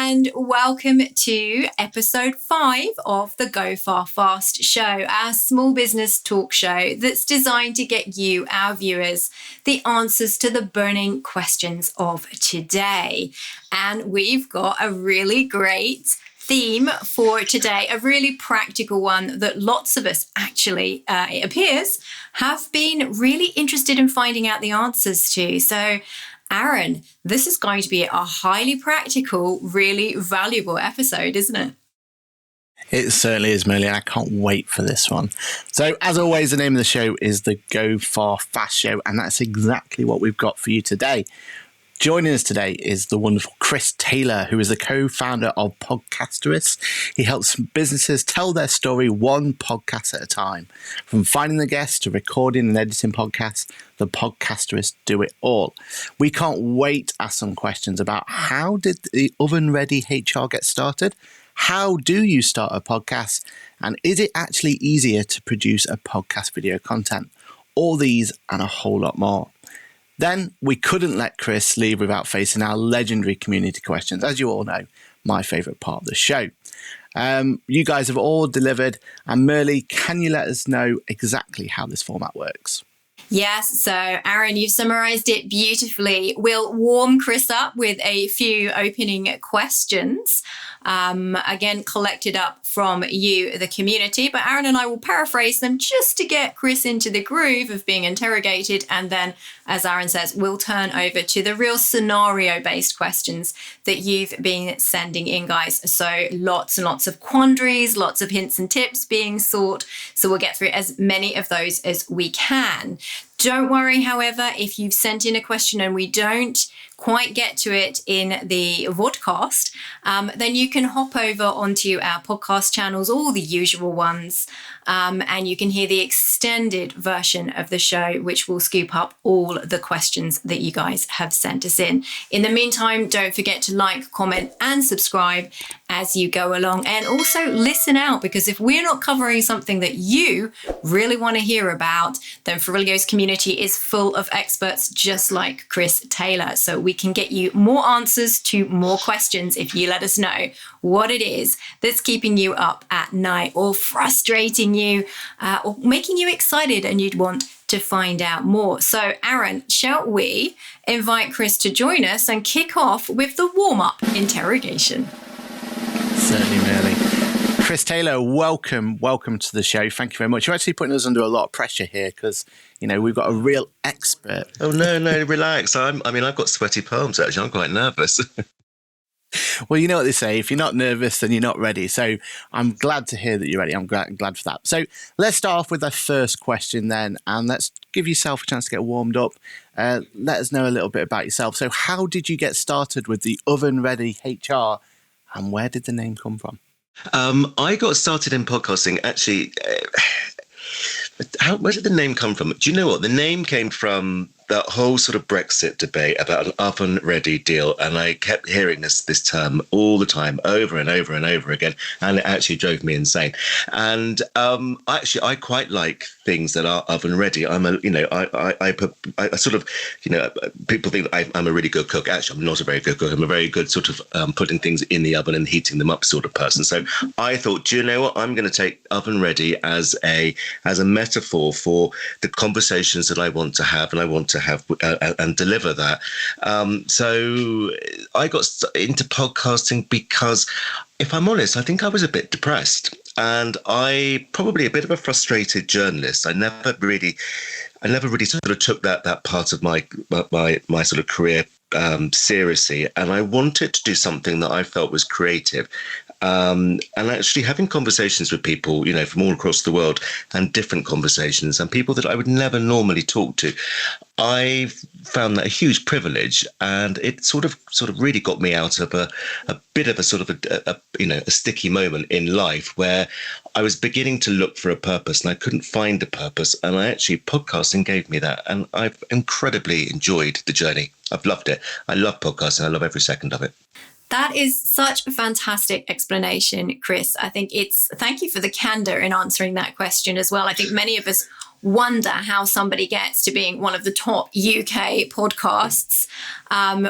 and welcome to episode 5 of the Go Far Fast show, our small business talk show that's designed to get you, our viewers, the answers to the burning questions of today. And we've got a really great theme for today, a really practical one that lots of us actually, it appears, have been really interested in finding out the answers to. So Aaron, this is going to be a highly practical, really valuable episode, isn't it? It certainly is, Merlin. I can't wait for this one. So, as always, the name of the show is the Go Far Fast Show, and that's exactly what we've got for you today. Joining us today is the wonderful Chris Taylor, who is the co-founder of Podcasterist. He helps businesses tell their story one podcast at a time. From finding the guests to recording and editing podcasts, the Podcasterists do it all. We can't wait to ask some questions about how did the oven-ready HR get started? How do you start a podcast? And is it actually easier to produce a podcast video content? All these and a whole lot more. Then we couldn't let Chris leave without facing our legendary community questions. As you all know, my favourite part of the show. You guys have all delivered. And Merle, can you let us know exactly how this format works? Yes, so Aaron, you've summarised it beautifully. We'll warm Chris up with a few opening questions, again, collected up from you, the community, but Aaron and I will paraphrase them just to get Chris into the groove of being interrogated. And then, as Aaron says, we'll turn over to the real scenario-based questions that you've been sending in, guys. So lots and lots of quandaries, lots of hints and tips being sought. So we'll get through as many of those as we can. Don't worry, however, if you've sent in a question and we don't quite get to it in the vodcast, then you can hop over onto our podcast channels, all the usual ones, and you can hear the extended version of the show, which will scoop up all the questions that you guys have sent us in. In the meantime, don't forget to like, comment, and subscribe as you go along. And also listen out, because if we're not covering something that you really want to hear about, then Ferrilio's community is full of experts just like Chris Taylor. So we can get you more answers to more questions if you let us know what it is that's keeping you up at night or frustrating you or making you excited and you'd want to find out more. So Aaron, shall we invite Chris to join us and kick off with the warm-up interrogation? Certainly, Merle. Chris Taylor, welcome to the show. Thank you very much. You're actually putting us under a lot of pressure here because, you know, we've got a real expert. Oh, no, relax. I've got sweaty palms, actually. I'm quite nervous. Well, you know what they say. If you're not nervous, then you're not ready. So I'm glad to hear that you're ready. I'm glad for that. So let's start off with the first question then, and let's give yourself a chance to get warmed up. Let us know a little bit about yourself. So how did you get started with the Oven Ready HR, and where did the name come from? I got started in podcasting, actually. Where did the name come from? Do you know what? The name came from that whole sort of Brexit debate about an oven-ready deal, and I kept hearing this term all the time, over and over and over again, and it actually drove me insane. And I quite like things that are oven-ready. I'm a, I sort of, people think that I'm a really good cook. Actually, I'm not a very good cook. I'm a very good sort of putting things in the oven and heating them up sort of person. So I thought, do you know what? I'm going to take oven-ready as a metaphor for the conversations that I want to have, and I want to have and deliver that. So I got into podcasting because, if I'm honest, I think I was a bit depressed, and I probably a bit of a frustrated journalist. I never really sort of took that part of my sort of career seriously, and I wanted to do something that I felt was creative. And actually having conversations with people, from all across the world, and different conversations, and people that I would never normally talk to, I found that a huge privilege, and it sort of really got me out of a bit of a sort of a sticky moment in life where I was beginning to look for a purpose and I couldn't find a purpose. And podcasting gave me that, and I've incredibly enjoyed the journey. I've loved it. I love podcasting. I love every second of it. That is such a fantastic explanation, Chris. I think thank you for the candor in answering that question as well. I think many of us wonder how somebody gets to being one of the top UK podcasts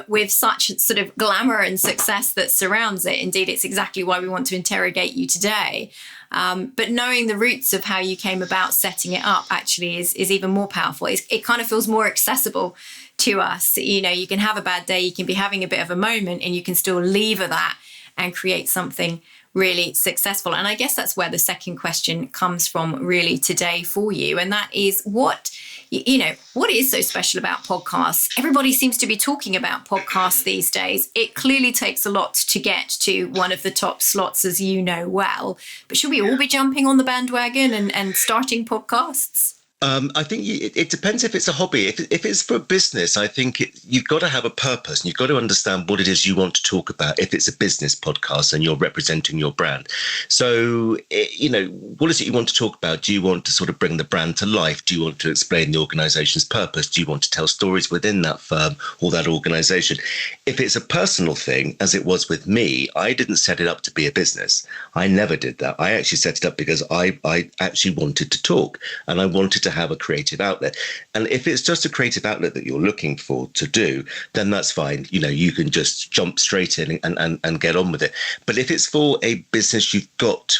with such sort of glamour and success that surrounds it. Indeed, it's exactly why we want to interrogate you today. But knowing the roots of how you came about setting it up actually is even more powerful. It kind of feels more accessible to us. You know, you can have a bad day, you can be having a bit of a moment, and you can still lever that and create something really successful. And I guess that's where the second question comes from really today for you. And that is what is so special about podcasts? Everybody seems to be talking about podcasts these days. It clearly takes a lot to get to one of the top slots, as you know well. But should we all be jumping on the bandwagon and starting podcasts? I think it depends if it's a hobby. If it's for a business, I think you've got to have a purpose and you've got to understand what it is you want to talk about if it's a business podcast and you're representing your brand. So, what is it you want to talk about? Do you want to sort of bring the brand to life? Do you want to explain the organization's purpose? Do you want to tell stories within that firm or that organization? If it's a personal thing, as it was with me, I didn't set it up to be a business. I never did that. I actually set it up because I actually wanted to talk and I wanted to have a creative outlet. And if it's just a creative outlet that you're looking for to do, then that's fine. You can just jump straight in and get on with it. But if it's for a business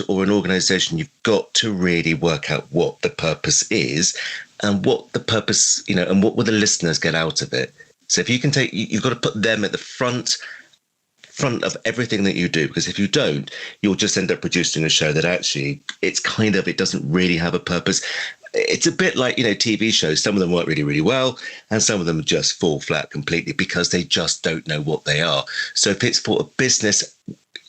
or an organization, you've got to really work out what the purpose is and what the purpose, and what will the listeners get out of it. So if you can you've got to put them at the front of everything that you do, because if you don't, you'll just end up producing a show that actually it doesn't really have a purpose. It's a bit like, TV shows. Some of them work really, really well, and some of them just fall flat completely because they just don't know what they are. So if it's for a business,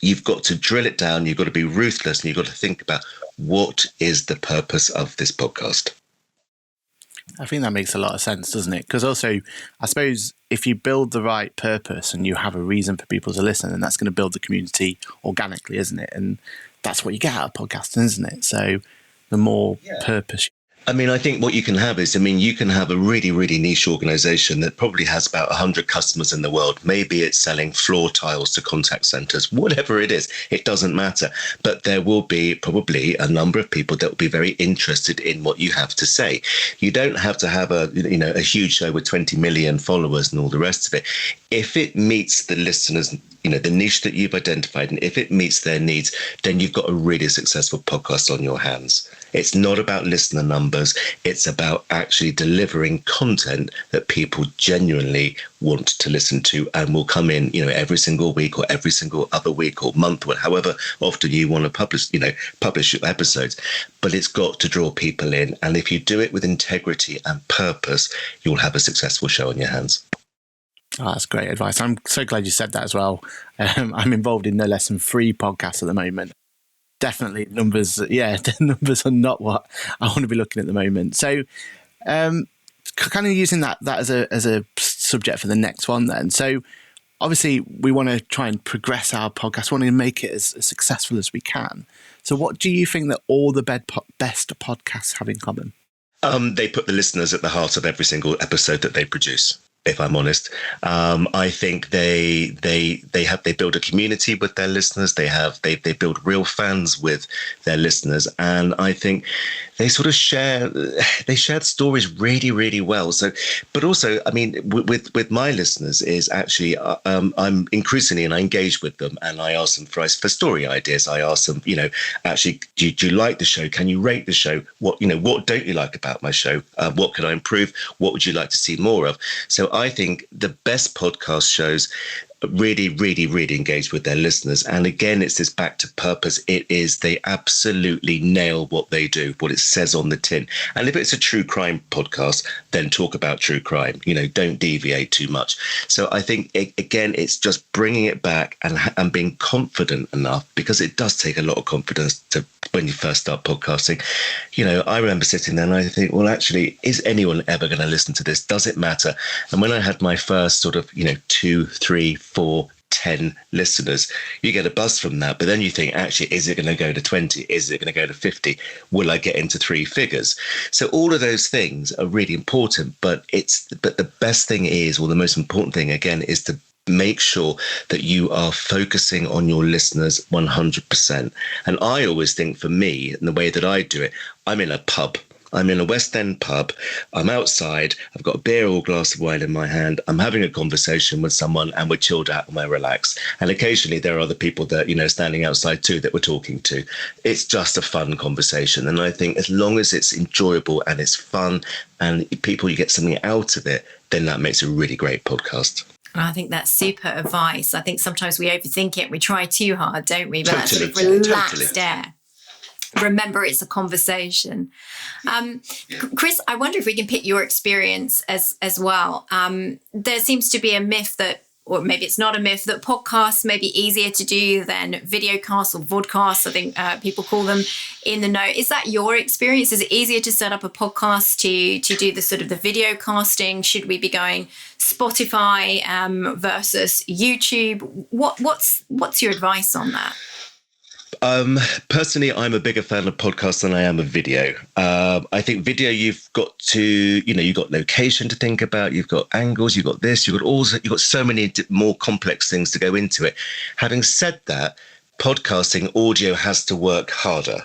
you've got to drill it down. You've got to be ruthless, and you've got to think about what is the purpose of this podcast. I think that makes a lot of sense, doesn't it? Because also, I suppose if you build the right purpose and you have a reason for people to listen, then that's going to build the community organically, isn't it? And that's what you get out of podcasting, isn't it? So the more purpose. I mean, I think what you can have is, you can have a really, really niche organization that probably has about 100 customers in the world. Maybe it's selling floor tiles to contact centers, whatever it is, it doesn't matter. But there will be probably a number of people that will be very interested in what you have to say. You don't have to have a huge show with 20 million followers and all the rest of it. If it meets the listeners, the niche that you've identified, and if it meets their needs, then you've got a really successful podcast on your hands. It's not about listener numbers. It's about actually delivering content that people genuinely want to listen to and will come in, every single week or every single other week or month, or however often you want to publish your episodes. But it's got to draw people in. And if you do it with integrity and purpose, you'll have a successful show on your hands. Oh, that's great advice. I'm so glad you said that as well. I'm involved in no less than 3 podcasts at the moment. Definitely numbers. Yeah, the numbers are not what I want to be looking at the moment. So kind of using that as a subject for the next one then. So obviously we want to try and progress our podcast, we want to make it as successful as we can. So what do you think that all the best podcasts have in common? They put the listeners at the heart of every single episode that they produce. If I'm honest, I think they build a community with their listeners. They build real fans with their listeners, and I think they sort of share stories really, really well. So, but also, with my listeners is actually I'm increasingly, and I engage with them, and I ask them for story ideas. I ask them, actually, do you like the show? Can you rate the show? What don't you like about my show? What can I improve? What would you like to see more of? So I think the best podcast shows really, really, really engage with their listeners. And again, it's this back to purpose. They absolutely nail what they do, what it says on the tin. And if it's a true crime podcast, then talk about true crime, don't deviate too much. So I think, again, it's just bringing it back and being confident enough, because it does take a lot of confidence when you first start podcasting. I remember sitting there and I think, well, actually, is anyone ever going to listen to this? Does it matter? And when I had my first sort of, 2, 3, 4, 10 listeners, you get a buzz from that. But then you think, actually, is it going to go to 20? Is it going to go to 50? Will I get into 3 figures? So all of those things are really important. But the best thing is, or the most important thing, again, is to make sure that you are focusing on your listeners 100%. And I always think, for me, and the way that I do it, I'm in a pub. I'm in a West End pub. I'm outside. I've got a beer or a glass of wine in my hand. I'm having a conversation with someone and we're chilled out and we're relaxed. And occasionally there are other people that, standing outside too that we're talking to. It's just a fun conversation. And I think as long as it's enjoyable and it's fun and you get something out of it, then that makes a really great podcast. I think that's super advice. I think sometimes we overthink it. We try too hard, don't we? But Totally, that sort of relaxed totally. air. Remember, it's a conversation. Chris, I wonder if we can pick your experience as well. There seems to be a myth that, or maybe it's not a myth, that podcasts may be easier to do than videocasts or vodcasts, I think people call them in the know. Is that your experience? Is it easier to set up a podcast to do the sort of the video casting? Should we be going Spotify versus YouTube? What's your advice on that? Personally, I'm a bigger fan of podcasts than I am of video. I think video, you've got to, you've got location to think about, you've got angles, you've got this, you've got so many more complex things to go into it. Having said that, podcasting audio has to work harder.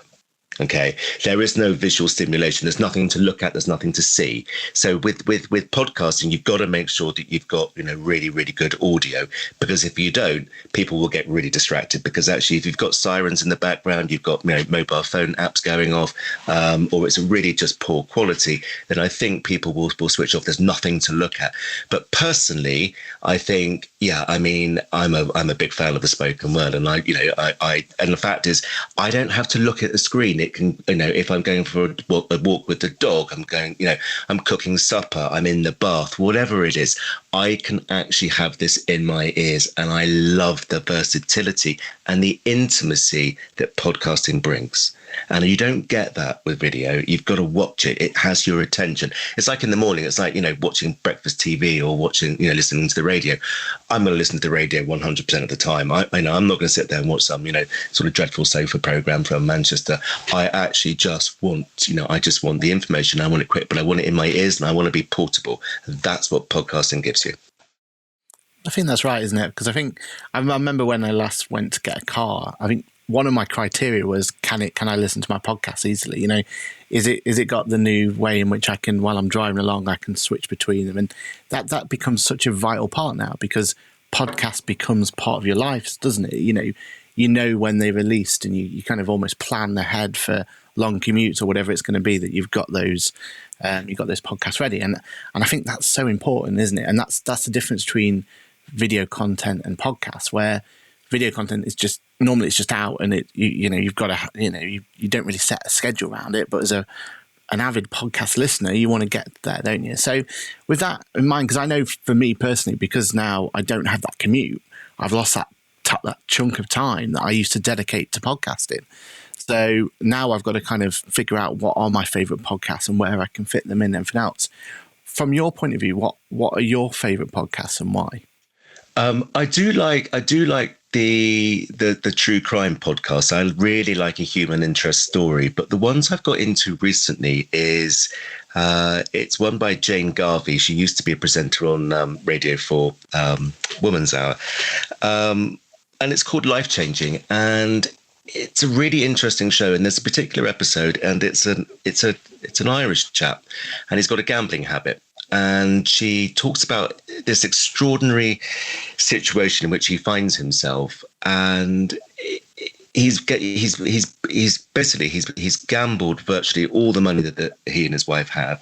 Okay, there is no visual stimulation. There's nothing to look at. There's nothing to see. So with podcasting, you've got to make sure that you've got really, really good audio, because if you don't, people will get really distracted. Because actually, if you've got sirens in the background, you've got mobile phone apps going off, or it's really just poor quality, then I think people will switch off. There's nothing to look at. But personally, I think, I'm a big fan of the spoken word, and and the fact is, I don't have to look at the screen. It can, if I'm going for a walk with the dog, I'm cooking supper, I'm in the bath, whatever it is, I can actually have this in my ears. And I love the versatility and the intimacy that podcasting brings. And you don't get that with video. You've got to watch it. It has your attention. It's like in the morning. It's like, watching breakfast TV or watching, listening to the radio. I'm going to listen to the radio 100% of the time. I'm not going to sit there and watch some, sort of dreadful sofa program from Manchester. I actually just want, I just want the information. I want it quick, but I want it in my ears and I want to be portable. That's what podcasting gives you. I think that's right, isn't it? Because I remember when I last went to get a car, I think one of my criteria was, can I listen to my podcast easily? Is it got the new way in which I can, while I'm driving along, I can switch between them? And that becomes such a vital part now, because podcast becomes part of your life, doesn't it? You know when they're released, and you kind of almost plan ahead for long commutes or whatever it's going to be, that you've got those podcasts ready. And I think that's so important, isn't it? And that's the difference between video content and podcasts, where video content is just normally it's just out, and you've got to you don't really set a schedule around it. But as an avid podcast listener, you want to get there, don't you? So with that in mind, because I know for me personally, because now I don't have that commute, I've lost that chunk of time that I used to dedicate to podcasting. So now I've got to kind of figure out what are my favorite podcasts and where I can fit them in and everything else. From your point of view, what are your favorite podcasts and why? I do like the true crime podcast. I really like a human interest story, but the ones I've got into recently is it's one by Jane Garvey. She used to be a presenter on Radio 4 Woman's Hour, and it's called Life Changing, and it's a really interesting show. And there's a particular episode, and it's an Irish chap, and he's got a gambling habit. And she talks about this extraordinary situation in which he finds himself, and he's gambled virtually all the money that he and his wife have.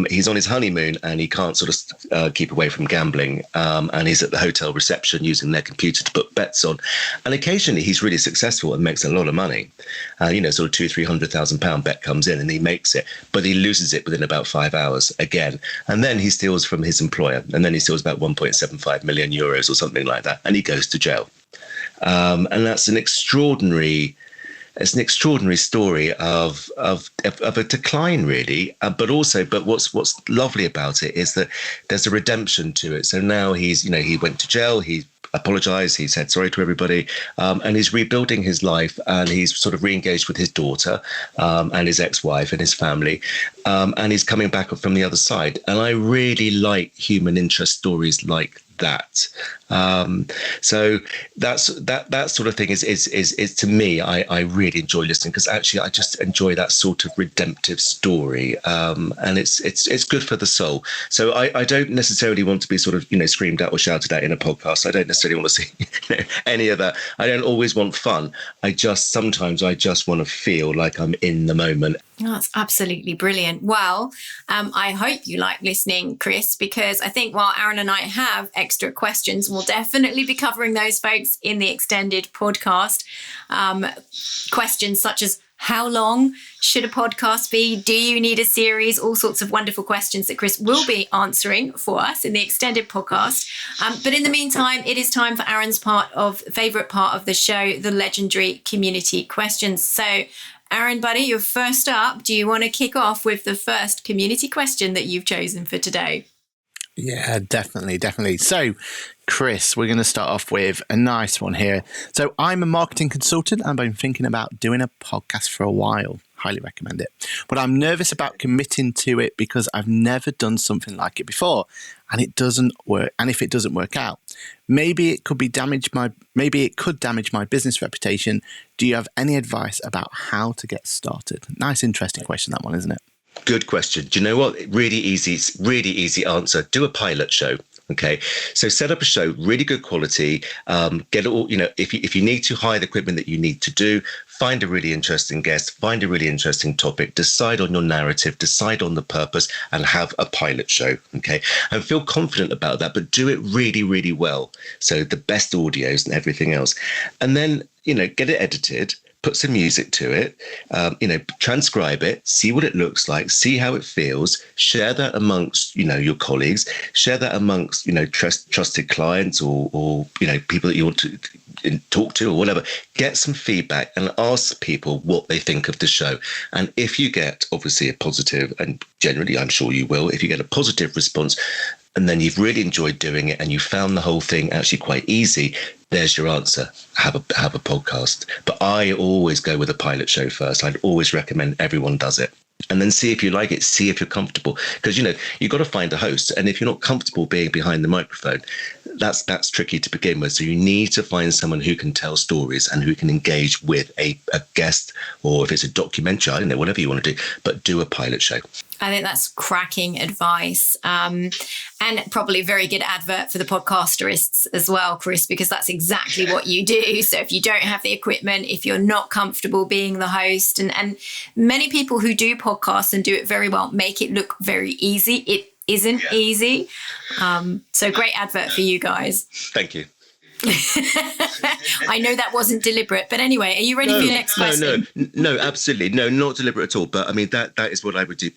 He's on his honeymoon and he can't sort of keep away from gambling. And he's at the hotel reception using their computer to put bets on. And occasionally he's really successful and makes a lot of money. Sort of £200,000-300,000 bet comes in and he makes it, but he loses it within about 5 hours again. And then he steals from his employer, and then he steals about 1.75 million euros or something like that, and he goes to jail. And that's an extraordinary story of a decline, really. But what's lovely about it is that there's a redemption to it. So now he went to jail. He apologized. He said sorry to everybody, and he's rebuilding his life. And he's sort of re-engaged with his daughter and his ex-wife and his family, and he's coming back from the other side. And I really like human interest stories like that. So that sort of thing is to me, I really enjoy listening, because actually I just enjoy that sort of redemptive story, and it's good for the soul. So I don't necessarily want to be sort of screamed at or shouted at in a podcast. I don't necessarily want to see any of that. I don't always want fun. Sometimes I just want to feel like I'm in the moment. Oh, that's absolutely brilliant. Well, I hope you like listening, Chris, because I think while Aaron and I have extra questions, we'll definitely be covering those, folks, in the extended podcast. Questions such as, how long should a podcast be? Do you need a series? All sorts of wonderful questions that Chris will be answering for us in the extended podcast. But in the meantime, it is time for Aaron's favourite part of the show, the legendary community questions. So, Aaron, buddy, you're first up. Do you want to kick off with the first community question that you've chosen for today? Yeah, definitely. So, Chris, we're going to start off with a nice one here. So, I'm a marketing consultant and I've been thinking about doing a podcast for a while. Highly recommend it. But I'm nervous about committing to it because I've never done something like it before, and it doesn't work. And if it doesn't work out, maybe it could damage my business reputation. Do you have any advice about how to get started? Nice, interesting question, that one, isn't it? Good question. Do you know what? Really easy answer. Do a pilot show. Okay, so set up a show, really good quality. Get it all. If you need to hire the equipment that you need to do, find a really interesting guest, find a really interesting topic, decide on your narrative, decide on the purpose, and have a pilot show. Okay, and feel confident about that, but do it really, really well. So the best audios and everything else, and then get it edited. Put some music to it, transcribe it, see what it looks like, see how it feels, share that amongst, your colleagues, share that amongst, trusted clients or people that you want to talk to or whatever. Get some feedback and ask people what they think of the show. And if you get obviously a positive, and generally I'm sure you will, if you get a positive response, and then you've really enjoyed doing it and you found the whole thing actually quite easy, there's your answer. Have a podcast. But I always go with a pilot show first. I'd always recommend everyone does it. And then see if you like it, see if you're comfortable. Because, you've got to find a host. And if you're not comfortable being behind the microphone, that's tricky to begin with. So you need to find someone who can tell stories and who can engage with a guest, or if it's a documentary, I don't know, whatever you want to do, but do a pilot show. I think that's cracking advice, and probably a very good advert for the podcasterists as well, Chris, because that's exactly what you do. So if you don't have the equipment, if you're not comfortable being the host, and many people who do podcasts and do it very well make it look very easy. It isn't easy. So great advert for you guys. Thank you. I know that wasn't deliberate, but anyway, are you ready for your next question? No, absolutely. No, not deliberate at all. But I mean, that is what I would do,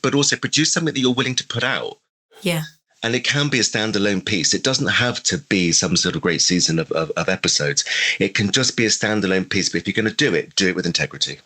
but also produce something that you're willing to put out. Yeah. And it can be a standalone piece. It doesn't have to be some sort of great season of episodes. It can just be a standalone piece. But if you're going to do it with integrity.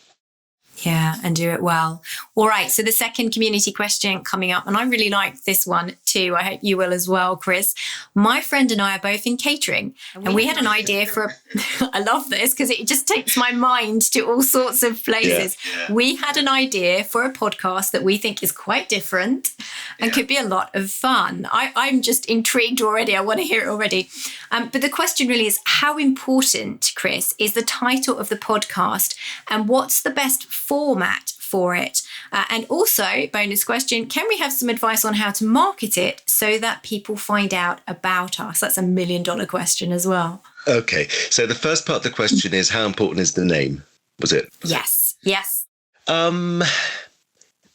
Yeah, and do it well. All right, so the second community question coming up, and I really like this one too. I hope you will as well, Chris. My friend and I are both in catering, and we had an idea for I love this because it just takes my mind to all sorts of places. Yeah. We had an idea for a podcast that we think is quite different and could be a lot of fun. I'm just intrigued already. I want to hear it already. But the question really is, how important, Chris, is the title of the podcast, and what's the best format for it? And also, bonus question, can we have some advice on how to market it so that people find out about us? That's $1 million question as well. Okay, so the first part of the question is, how important is the name? Was it? Yes.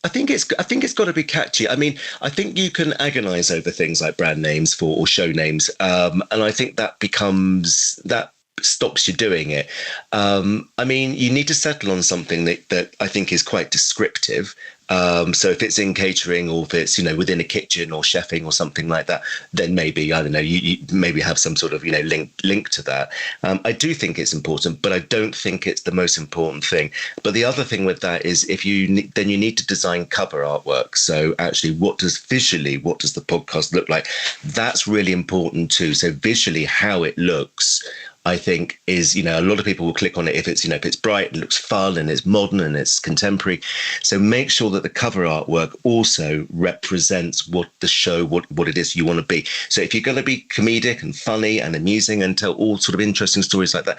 I think it's got to be catchy. I mean, I think you can agonize over things like brand names or show names, and I think that stops you doing it. I mean, you need to settle on something that I think is quite descriptive. So if it's in catering, or if it's, within a kitchen or chefing or something like that, then maybe, I don't know, you maybe have some sort of, link to that. I do think it's important, but I don't think it's the most important thing. But the other thing with that is then you need to design cover artwork. So actually, what does the podcast look like? That's really important too. So visually, how it looks, I think is, a lot of people will click on it if it's bright, it looks fun and it's modern and it's contemporary. So make sure that the cover artwork also represents what the show, what it is you want to be. So if you're going to be comedic and funny and amusing and tell all sort of interesting stories like that,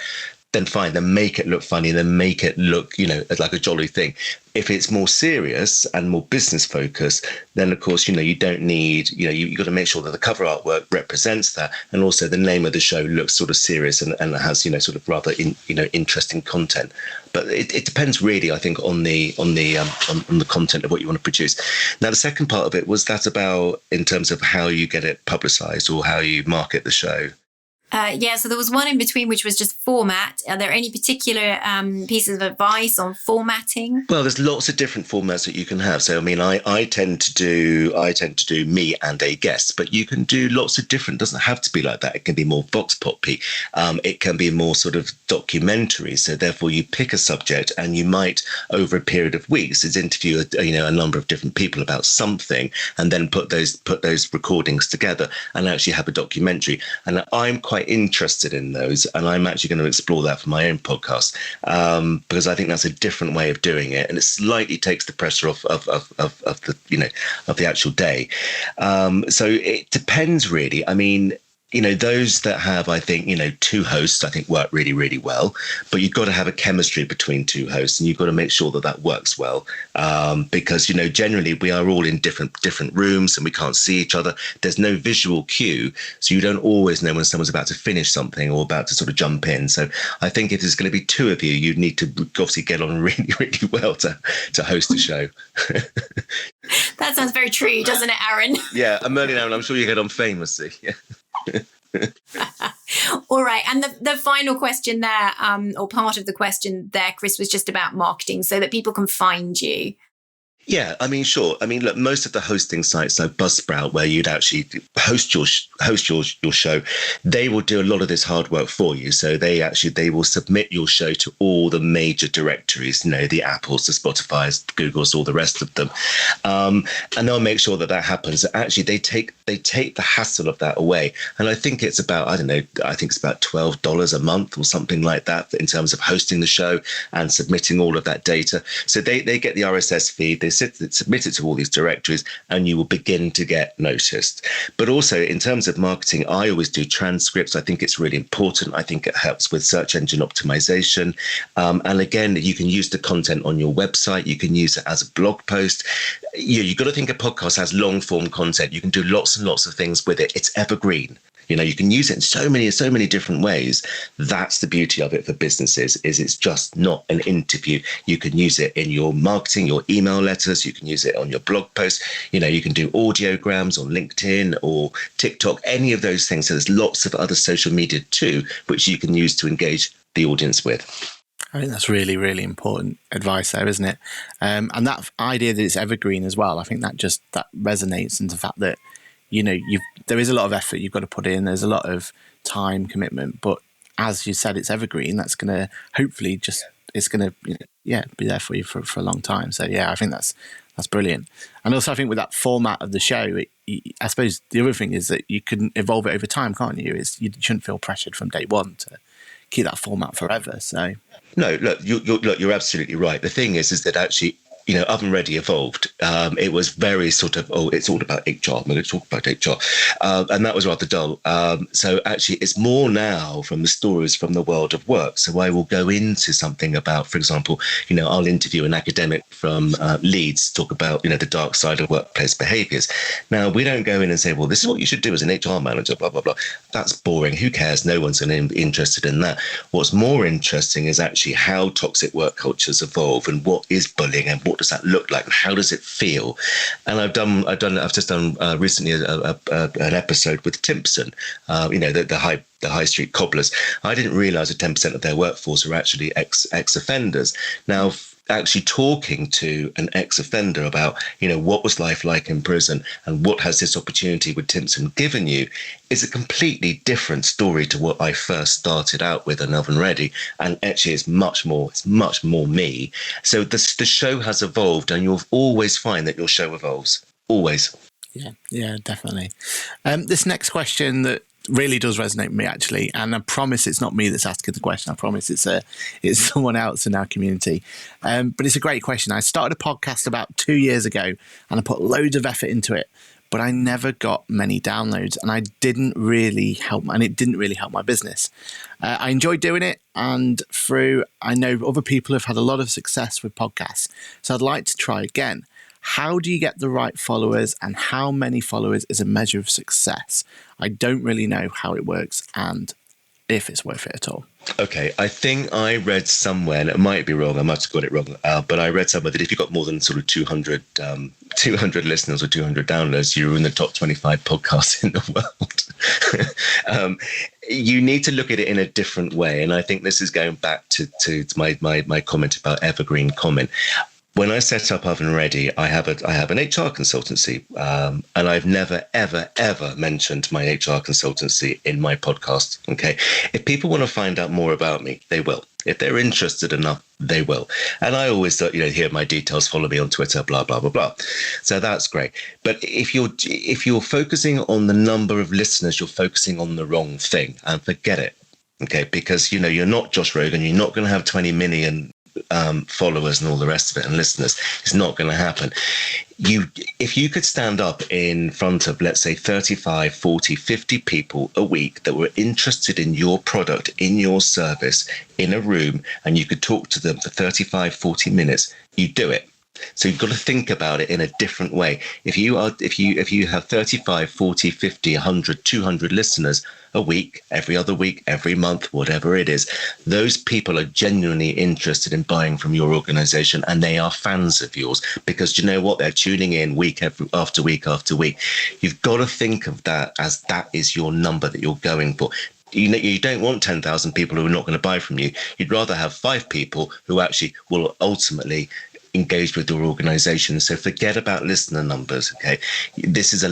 then fine, then make it look funny, then make it look, like a jolly thing. If it's more serious and more business focused, then of course, you don't need, you've got to make sure that the cover artwork represents that. And also the name of the show looks sort of serious and has, sort of rather, interesting content. But it depends really, I think, on the content of what you want to produce. Now, the second part of it was that about in terms of how you get it publicized or how you market the show. So there was one in between, which was just format. Are there any particular pieces of advice on formatting? Well, there's lots of different formats that you can have. So, I mean, I tend to do me and a guest, but you can do lots of different. It doesn't have to be like that. It can be more vox poppy. It can be more sort of documentary. So, therefore, you pick a subject and you might, over a period of weeks, interview a number of different people about something, and then put those recordings together and actually have a documentary. And I'm quite interested in those, and I'm actually going to explore that for my own podcast because I think that's a different way of doing it, and it slightly takes the pressure off of the actual day. So it depends really. I mean, those that have, I think, two hosts, I think work really, really well. But you've got to have a chemistry between two hosts, and you've got to make sure that works well. Because, generally we are all in different rooms and we can't see each other. There's no visual cue. So you don't always know when someone's about to finish something or about to sort of jump in. So I think if there's going to be two of you, you need to obviously get on really, really well to host a show. That sounds very true, doesn't it, Aaron? Yeah, I'm early now, and I'm sure you get on famously. Yeah. All right. And the final question there, or part of the question there, Chris, was just about marketing so that people can find you. Yeah, I mean, sure. I mean, look, most of the hosting sites like Buzzsprout, where you'd actually host your show, they will do a lot of this hard work for you. So they will submit your show to all the major directories, the Apples, the Spotifys, the Googles, all the rest of them, and they'll make sure that happens. Actually, they take the hassle of that away, and I think it's about I think it's about $12 a month or something like that in terms of hosting the show and submitting all of that data. So they get the RSS feed. They submit it to all these directories, and you will begin to get noticed. But also in terms of marketing, I always do transcripts. I think it's really important. I think it helps with search engine optimization. And again, you can use the content on your website. You can use it as a blog post. You've got to think a podcast has long form content. You can do lots and lots of things with it. It's evergreen. You can use it in so many different ways. That's the beauty of it for businesses, is it's just not an interview. You can use it in your marketing, your email letters. You can use it on your blog posts. You can do audiograms on LinkedIn or TikTok, any of those things. So there's lots of other social media too, which you can use to engage the audience with. I think that's really, really important advice there, isn't it? And that idea that it's evergreen as well, I think that resonates into the fact that, there is a lot of effort you've got to put in. There's a lot of time commitment, but as you said, it's evergreen. That's going to hopefully it's going to be there for you for a long time. So yeah, I think that's brilliant. And also I think with that format of the show, I suppose the other thing is that you can evolve it over time, can't you? You shouldn't feel pressured from day one to keep that format forever. So no, look, you're absolutely right. The thing is that actually, Oven Ready evolved. It was very sort of, it's all about HR. I'm going to talk about HR. And that was rather dull. So actually, it's more now from the stories from the world of work. So I will go into something about, for example, I'll interview an academic from Leeds, talk about, the dark side of workplace behaviours. Now, we don't go in and say, well, this is what you should do as an HR manager, blah, blah, blah. That's boring. Who cares? No one's interested in that. What's more interesting is actually how toxic work cultures evolve and what is bullying and what does that look like and how does it feel. And I've just done recently an episode with Timpson, the high street cobblers. I didn't realize that 10% of their workforce are actually ex-offenders. Now, actually talking to an ex-offender about, what was life like in prison and what has this opportunity with Timpson given you is a completely different story to what I first started out with in Oven Ready. And actually it's much more me. So the show has evolved, and you'll always find that your show evolves. Always. Yeah, definitely. This next question that really does resonate with me, actually. And I promise it's not me that's asking the question. I promise it's someone else in our community. But it's a great question. I started a podcast about 2 years ago and I put loads of effort into it, but I never got many downloads and it didn't really help my business. I enjoyed doing it, and I know other people have had a lot of success with podcasts. So I'd like to try again. How do you get the right followers, and how many followers is a measure of success? I don't really know how it works and if it's worth it at all. Okay, I think I read somewhere, and it might be wrong, I might have got it wrong, but I read somewhere that if you've got more than sort of 200 listeners or 200 downloads, you're in the top 25 podcasts in the world. You need to look at it in a different way. And I think this is going back to my comment about evergreen comment. When I set up Oven Ready, I have an HR consultancy, and I've never, ever, ever mentioned my HR consultancy in my podcast. Okay, if people want to find out more about me, they will. If they're interested enough, they will. And I always, hear my details, follow me on Twitter, blah blah blah blah. So that's great. But if you're focusing on the number of listeners, you're focusing on the wrong thing, and forget it. Okay, because you're not Josh Rogan, you're not going to have 20 million followers and all the rest of it and listeners. It's not going to happen. If you could stand up in front of, let's say, 35, 40, 50 people a week that were interested in your product, in your service, in a room, and you could talk to them for 35, 40 minutes, you do it. So you've got to think about it in a different way. If you have 35, 40, 50, 100, 200 listeners a week, every other week, every month, whatever it is, those people are genuinely interested in buying from your organization, and they are fans of yours because you know what? They're tuning in week after week after week. You've got to think of that as that is your number that you're going for. You don't want 10,000 people who are not going to buy from you. You'd rather have 5 people who actually will ultimately engaged with your organization. So forget about listener numbers. Okay, this is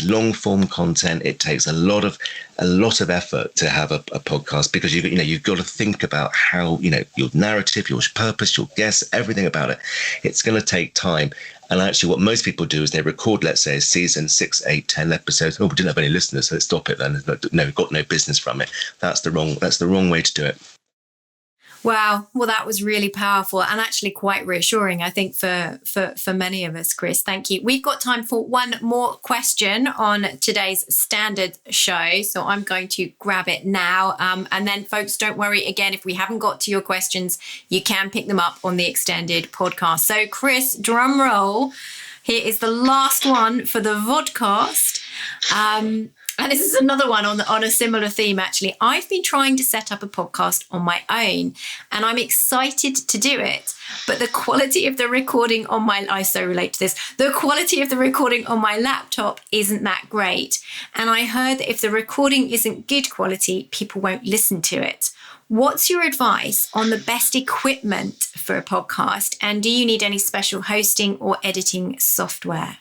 long form content. It takes a lot of effort to have a podcast because you've got to think about how your narrative, your purpose, your guests, everything about it. It's going to take time. And actually what most people do is they record, let's say, a season, 6, 8, 10 episodes. Oh, we didn't have any listeners, so let's stop it then. No, we've got no business from it. That's the wrong way to do it. Wow. Well, that was really powerful and actually quite reassuring, I think, for many of us, Chris. Thank you. We've got time for one more question on today's standard show. So I'm going to grab it now. And then, folks, don't worry. Again, if we haven't got to your questions, you can pick them up on the extended podcast. So, Chris, drum roll. Here is the last one for the vodcast. And this is another one on a similar theme, actually. I've been trying to set up a podcast on my own, and I'm excited to do it. But the quality of the recording on I so relate to this. The quality of the recording on my laptop isn't that great. And I heard that if the recording isn't good quality, people won't listen to it. What's your advice on the best equipment for a podcast? And do you need any special hosting or editing software?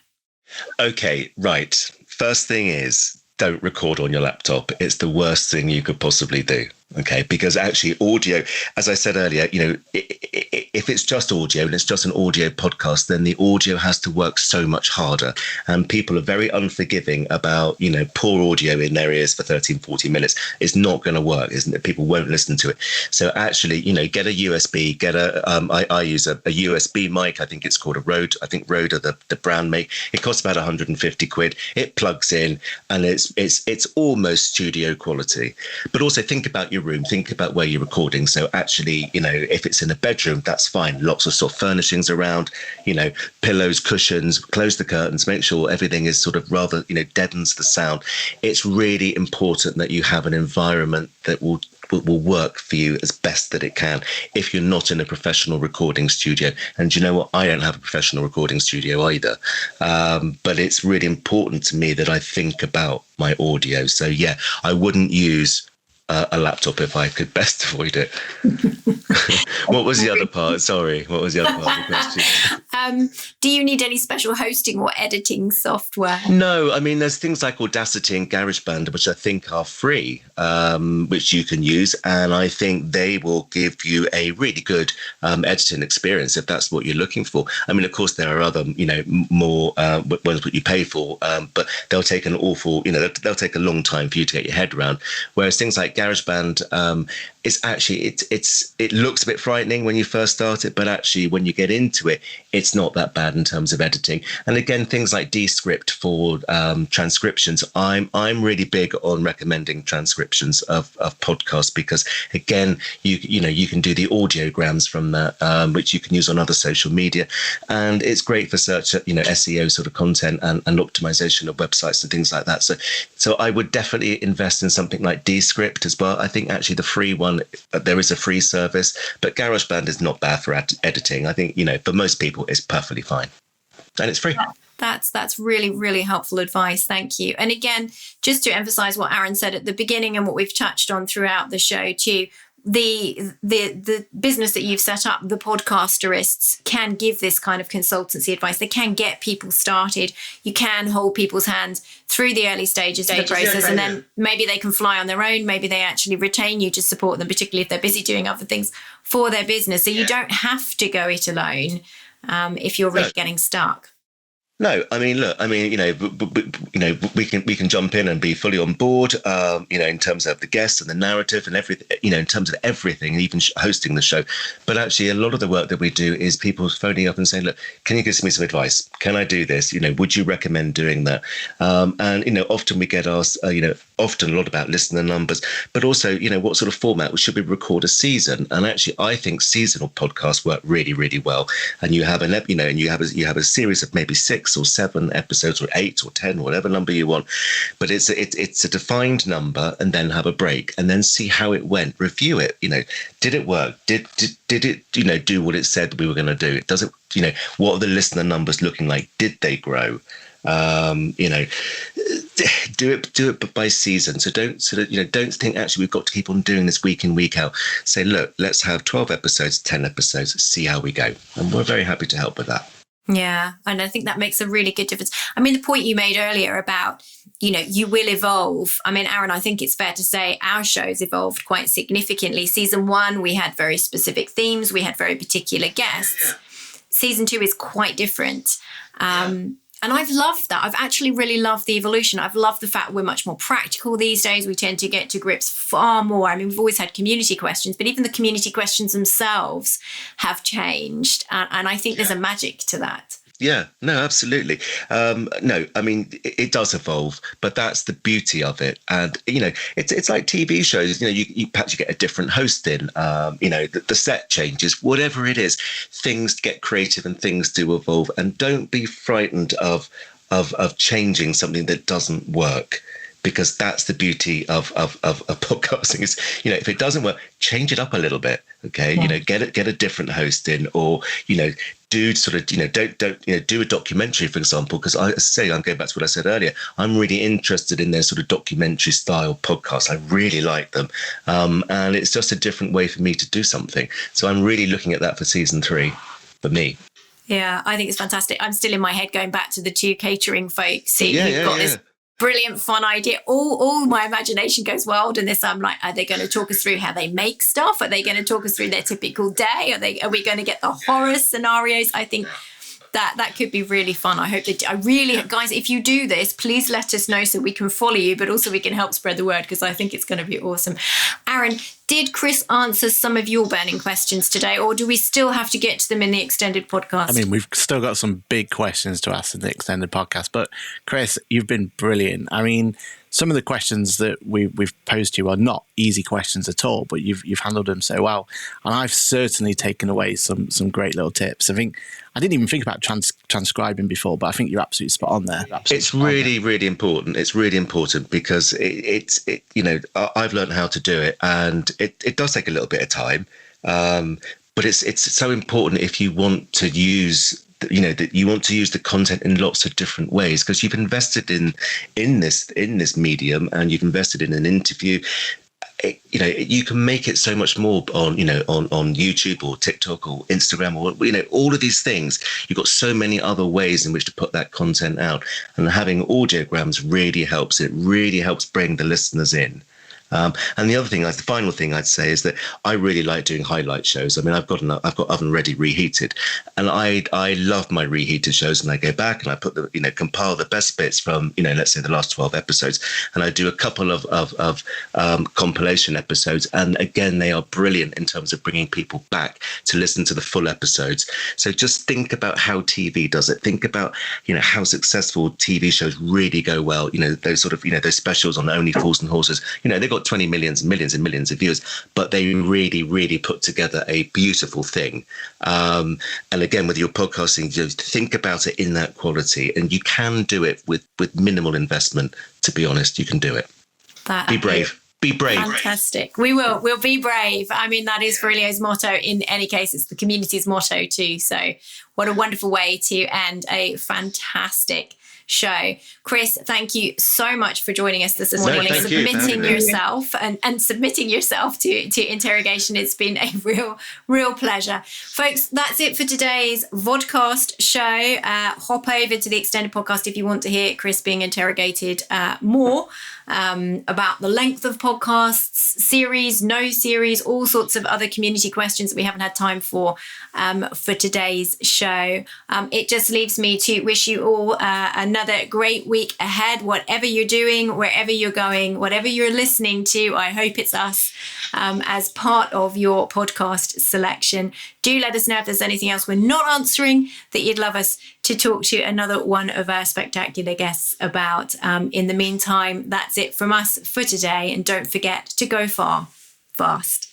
Okay, right. First thing is, don't record on your laptop. It's the worst thing you could possibly do. Okay, because actually audio, as I said earlier, if it's just audio and it's just an audio podcast, then the audio has to work so much harder. And people are very unforgiving about, poor audio in their ears for 13, 40 minutes. It's not going to work, isn't it? People won't listen to it. So actually, get a USB, I use a USB mic. I think it's called a Rode. I think Rode are the brand make. It costs about 150 quid. It plugs in and it's almost studio quality. But also think about your room, think about where you're recording. So actually, if it's in a bedroom, that's fine. Lots of soft furnishings around, pillows, cushions, close the curtains, make sure everything is sort of rather, deadens the sound. It's really important that you have an environment that will work for you as best that it can if you're not in a professional recording studio. And you know what? I don't have a professional recording studio either. But it's really important to me that I think about my audio. So yeah, I wouldn't use a laptop if I could best avoid it. What was the other part? Sorry, what was the other part of the question? Do you need any special hosting or editing software? No, I mean, there's things like Audacity and GarageBand, which I think are free, which you can use. And I think they will give you a really good editing experience if that's what you're looking for. I mean, of course, there are other, more ones that you pay for, but they'll take they'll take a long time for you to get your head around. Whereas things like GarageBand, it's actually, it looks a bit frightening when you first start it, but actually when you get into it, it's not that bad in terms of editing. And again, things like Descript for transcriptions. I'm really big on recommending transcriptions of podcasts because again, you can do the audiograms from that, which you can use on other social media, and it's great for search, SEO sort of content and optimization of websites and things like that. So I would definitely invest in something like Descript as well. I think actually the free one, there is a free service, but GarageBand is not bad for editing. I think, for most people, it's perfectly fine. And it's free. That's really, really helpful advice. Thank you. And again, just to emphasize what Aaron said at the beginning and what we've touched on throughout the show too, the business that you've set up, the podcasterists can give this kind of consultancy advice. They can get people started. You can hold people's hands through the early stages of the process, and then maybe they can fly on their own. Maybe they actually retain you to support them, particularly if they're busy doing other things for their business. So you don't have to go it alone if you're really getting stuck. No, I mean, look, we can jump in and be fully on board, in terms of the guests and the narrative and everything, in terms of everything, even hosting the show. But actually, a lot of the work that we do is people phoning up and saying, look, can you give me some advice? Can I do this? Would you recommend doing that? And, often we get asked, often a lot about listener numbers, but also, what sort of format should we record a season? And actually, I think seasonal podcasts work really, really well. And you have you have a series of maybe 6 or 7 episodes or 8 or 10, whatever number you want, but it's a defined number, and then have a break and then see how it went, review it. Did it work? Did it do what it said we were going to do? Does it, what are the listener numbers looking like? Did they grow? Do it by season. So don't think actually we've got to keep on doing this week in, week out. Say, look, let's have 12 episodes, 10 episodes, see how we go. And we're very happy to help with that. Yeah, and I think that makes a really good difference. I mean, the point you made earlier about, you will evolve. I mean, Aaron, I think it's fair to say our show's evolved quite significantly. Season 1, we had very specific themes. We had very particular guests. Yeah. Season 2 is quite different. And I've loved that. I've actually really loved the evolution. I've loved the fact we're much more practical these days. We tend to get to grips far more. I mean, we've always had community questions, but even the community questions themselves have changed. And I think there's a magic to that. Yeah, no, absolutely. No, I mean, it does evolve, but that's the beauty of it. And, it's like TV shows, you perhaps you get a different host in, the set changes, whatever it is, things get creative and things do evolve. And don't be frightened of changing something that doesn't work, because that's the beauty of podcasting is, if it doesn't work, change it up a little bit. Okay. Yeah. Get a different host in, or, do sort of, don't do a documentary, for example, because I'm going back to what I said earlier. I'm really interested in their sort of documentary style podcasts. I really like them. And it's just a different way for me to do something. So I'm really looking at that for season 3 for me. Yeah, I think it's fantastic. I'm still in my head going back to the 2 catering folks who've got this brilliant, fun idea. All my imagination goes wild in this. I'm like, are they going to talk us through how they make stuff? Are they going to talk us through their typical day? Are we going to get the horror scenarios? I think that could be really fun. I hope guys, if you do this, please let us know so we can follow you, but also we can help spread the word, because I think it's going to be awesome. Aaron, did Chris answer some of your burning questions today, or do we still have to get to them in the extended podcast? I mean, we've still got some big questions to ask in the extended podcast, but Chris, you've been brilliant. I mean, some of the questions that we've posed to you are not easy questions at all, but you've handled them so well. And I've certainly taken away some great little tips. I think I didn't even think about transcribing before, but I think you're absolutely spot on there. It's really, really important. It's really important because I've learned how to do it, and it does take a little bit of time. But it's so important if you want to use that you want to use the content in lots of different ways, because you've invested in this medium, and you've invested in an interview. you can make it so much more on YouTube or TikTok or Instagram or all of these things. You've got so many other ways in which to put that content out, and having audiograms really helps. It really helps bring the listeners in. And the other thing, the final thing I'd say is that I really like doing highlight shows. I mean, I've got Oven Ready Reheated, and I love my reheated shows. And I go back and I put compile the best bits from let's say the last 12 episodes, and I do a couple of compilation episodes. And again, they are brilliant in terms of bringing people back to listen to the full episodes. So just think about how TV does it. Think about how successful TV shows really go well. Those sort of those specials on Only Fools and Horses. They've got 20 millions and millions and millions of viewers, but they really, really put together a beautiful thing. And again, with your podcasting, just think about it in that quality, and you can do it with minimal investment. To be honest, you can do it. Be brave. Be brave. Fantastic. We'll be brave. I mean, that is Ferrilio's motto. In any case, it's the community's motto too. So what a wonderful way to end a fantastic show. Chris, thank you so much for joining us this morning, submitting yourself and submitting yourself to Interrogation. It's been a real pleasure. Folks, that's it for today's vodcast show. Hop over to the extended podcast if you want to hear Chris being interrogated more about the length of podcasts, series, no series, all sorts of other community questions that we haven't had time for today's show. It just leaves me to wish you all another great week ahead, whatever you're doing, wherever you're going, whatever you're listening to. I hope it's us as part of your podcast selection. Do let us know if there's anything else we're not answering that you'd love us to talk to another one of our spectacular guests about. In the meantime, that's it from us for today. And don't forget to go far, fast.